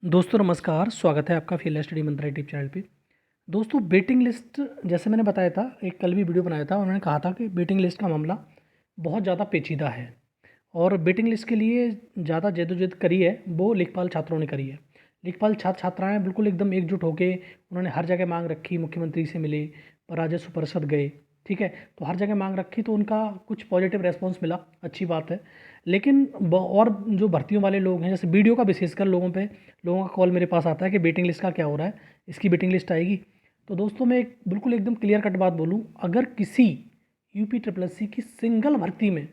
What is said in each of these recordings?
दोस्तों नमस्कार, स्वागत है आपका फील्ड स्टडी मंत्रा यूट्यूब चैनल पे। दोस्तों वेटिंग लिस्ट जैसे मैंने बताया था, एक कल भी वीडियो बनाया था, उन्होंने कहा था कि वेटिंग लिस्ट का मामला बहुत ज़्यादा पेचीदा है और वेटिंग लिस्ट के लिए ज़्यादा जद्दोजहद करी है वो लेखपाल छात्रों ने करी है। लेखपाल छात्र छात्राएँ बिल्कुल एकदम एकजुट होकर उन्होंने हर जगह मांग रखी, मुख्यमंत्री से मिले, राजस्व परिषद गए, ठीक है। तो हर जगह मांग रखी तो उनका कुछ पॉजिटिव रेस्पॉन्स मिला, अच्छी बात है। लेकिन और जो भर्तियों वाले लोग हैं, जैसे वीडियो का विशेषकर लोगों का कॉल मेरे पास आता है कि वेटिंग लिस्ट का क्या हो रहा है, इसकी वेटिंग लिस्ट आएगी। तो दोस्तों मैं एक बिल्कुल एकदम क्लियर कट बात बोलूँ, अगर किसी यूपी ट्रिपल एस सी की सिंगल भर्ती में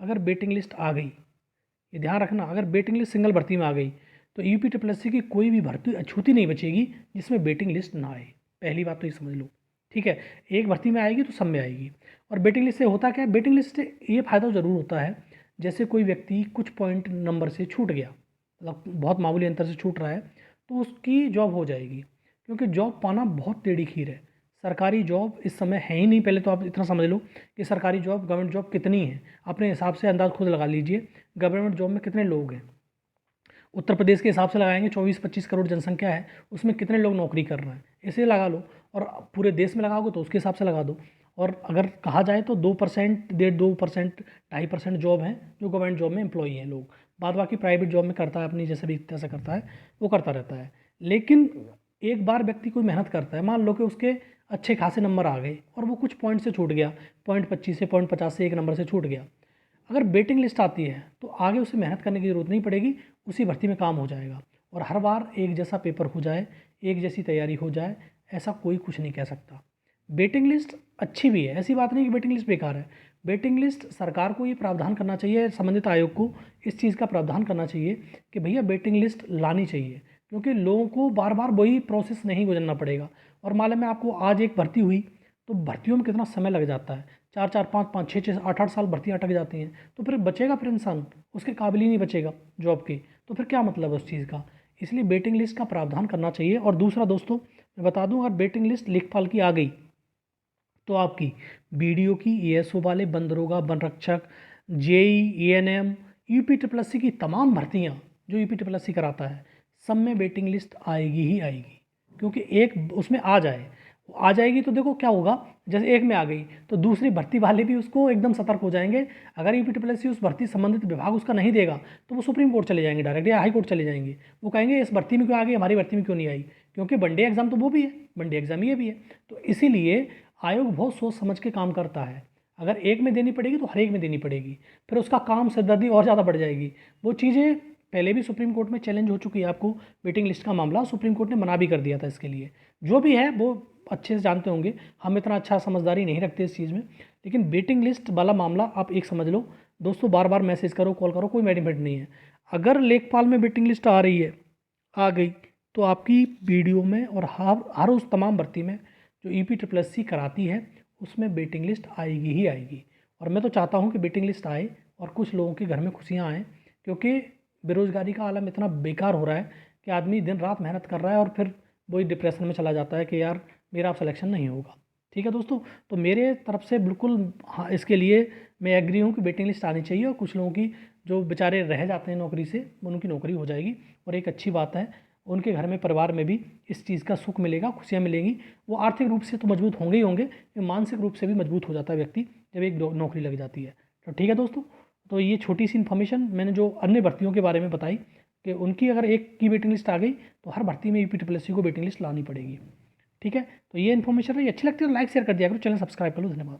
अगर वेटिंग लिस्ट आ गई, ये ध्यान रखना, अगर वेटिंग लिस्ट सिंगल भर्ती में आ गई तो यूपी ट्रिपल एस सी की कोई भी भर्ती अछूती नहीं बचेगी जिसमें वेटिंग लिस्ट ना आए। पहली बात तो ये समझ लो, ठीक है। एक भर्ती में आएगी तो सब में आएगी। और वेटिंग लिस्ट से होता क्या है, वेटिंग लिस्ट से ये फ़ायदा ज़रूर होता है, जैसे कोई व्यक्ति कुछ पॉइंट नंबर से छूट गया, मतलब बहुत मामूली अंतर से छूट रहा है, तो उसकी जॉब हो जाएगी। क्योंकि जॉब पाना बहुत टेढ़ी खीर है। सरकारी जॉब इस समय है ही नहीं। पहले तो आप इतना समझ लो कि सरकारी जॉब, गवर्नमेंट जॉब कितनी है, अपने हिसाब से अंदाज़ खुद लगा लीजिए। गवर्नमेंट जॉब में कितने लोग हैं, उत्तर प्रदेश के हिसाब से लगाएंगे, 24-25 करोड़ जनसंख्या है, उसमें कितने लोग नौकरी कर रहे हैं, इसे लगा लो। और पूरे देश में लगाओगे तो उसके हिसाब से लगा दो। और अगर कहा जाए तो 2%, 1.5%, 2.5% जॉब हैं जो गवर्नमेंट जॉब में एम्प्लॉई हैं लोग। बाद बाकी प्राइवेट जॉब में करता है, अपनी जैसे भी तरह से करता है वो करता रहता है। लेकिन एक बार व्यक्ति कोई मेहनत करता है, मान लो कि उसके अच्छे खासे नंबर आ गए और वो कुछ पॉइंट से छूट गया, 0.25 से 0.50 से एक नंबर से छूट गया, अगर वेटिंग लिस्ट आती है तो आगे उसे मेहनत करने की ज़रूरत नहीं पड़ेगी, उसी भर्ती में काम हो जाएगा। और हर बार एक जैसा पेपर हो जाए, एक जैसी तैयारी हो जाए, ऐसा कोई कुछ नहीं कह सकता। वेटिंग लिस्ट अच्छी भी है, ऐसी बात नहीं कि वेटिंग लिस्ट बेकार है। वेटिंग लिस्ट सरकार को ये प्रावधान करना चाहिए, संबंधित आयोग को इस चीज़ का प्रावधान करना चाहिए कि भैया वेटिंग लिस्ट लानी चाहिए, क्योंकि लोगों को बार बार वही प्रोसेस नहीं गुजरना पड़ेगा। और मालूम है आपको, आज एक भर्ती हुई तो भर्तियों में कितना समय लग जाता है, 4-4, 5-5, 6-6, 8-8 साल भर्तियाँ अटक जाती हैं। तो फिर बचेगा, फिर इंसान उसके काबिल ही नहीं बचेगा जॉब के, तो फिर क्या मतलब है उस चीज़ का। इसलिए वेटिंग लिस्ट का प्रावधान करना चाहिए। और दूसरा दोस्तों मैं बता दूं, अगर वेटिंग लिस्ट लेखपाल की आ गई तो आपकी बीडीओ की, एएसओ वाले, वन दरोगा, वन रक्षक, JE, ANM, UP triple S C की तमाम भर्तियाँ जो यूपी ट्रिपल एस सी कराता है, सब में वेटिंग लिस्ट आएगी ही आएगी। क्योंकि एक उसमें आ जाएगी तो देखो क्या होगा, जैसे एक में आ गई तो दूसरी भर्ती वाले भी उसको एकदम सतर्क हो जाएंगे। अगर यूपी ट्रिपल एस सी उस भर्ती संबंधित विभाग उसका नहीं देगा तो वो सुप्रीम कोर्ट चले जाएंगे डायरेक्ट, या हाई कोर्ट चले जाएंगे। वो कहेंगे इस भर्ती में क्यों आ गई, हमारी भर्ती में क्यों नहीं आई, क्योंकि वनडे एग्जाम तो वो भी है, वनडे एग्जाम ये भी है। तो इसीलिए आयोग बहुत सोच समझ के काम करता है। अगर एक में देनी पड़ेगी तो हर एक में देनी पड़ेगी, फिर उसका काम सिरदर्दी और ज़्यादा बढ़ जाएगी। वो चीज़ें पहले भी सुप्रीम कोर्ट में चैलेंज हो चुकी है, आपको वेटिंग लिस्ट का मामला सुप्रीम कोर्ट ने मना भी कर दिया था इसके लिए। जो भी है वो अच्छे से जानते होंगे, हम इतना अच्छा समझदारी नहीं रखते इस चीज़ में। लेकिन वेटिंग लिस्ट वाला मामला आप एक समझ लो दोस्तों, बार बार मैसेज करो, कॉल करो, कोई बेनिफिट नहीं है। अगर लेखपाल में वेटिंग लिस्ट आ रही है, आ गई, तो आपकी वीडियो में और हर उस तमाम भर्ती में जो ईपी ट्रिपल एस सी कराती है उसमें वेटिंग लिस्ट आएगी ही आएगी। और मैं तो चाहता हूँ कि वेटिंग लिस्ट आए और कुछ लोगों के घर में खुशियाँ आएँ, क्योंकि बेरोज़गारी का आलम इतना बेकार हो रहा है कि आदमी दिन रात मेहनत कर रहा है और फिर वही डिप्रेशन में चला जाता है कि यार मेरा अब सिलेक्शन नहीं होगा। ठीक है दोस्तों, तो मेरे तरफ से बिल्कुल हाँ, इसके लिए मैं एग्री हूँ कि वेटिंग लिस्ट आनी चाहिए और कुछ लोगों की जो बेचारे रह जाते हैं नौकरी से, उनकी नौकरी हो जाएगी। और एक अच्छी बात है, उनके घर में, परिवार में भी इस चीज़ का सुख मिलेगा, खुशियाँ मिलेंगी। वो आर्थिक रूप से तो मजबूत होंगे ही होंगे, मानसिक रूप से भी मजबूत हो जाता है व्यक्ति जब एक नौकरी लग जाती है। तो ठीक है दोस्तों, तो ये छोटी सी इन्फॉर्मेशन मैंने जो अन्य भर्तियों के बारे में बताई कि उनकी अगर एक की वेटिंग लिस्ट आ गई तो हर भर्ती में यूपी ट्रिपल एस सी को वेटिंग लिस्ट लानी पड़ेगी। ठीक है, तो ये इन्फॉर्मेशन रही, अच्छी लगती है तो लाइक शेयर कर दिया करो, चैनल सब्सक्राइब कर लो। धन्यवाद।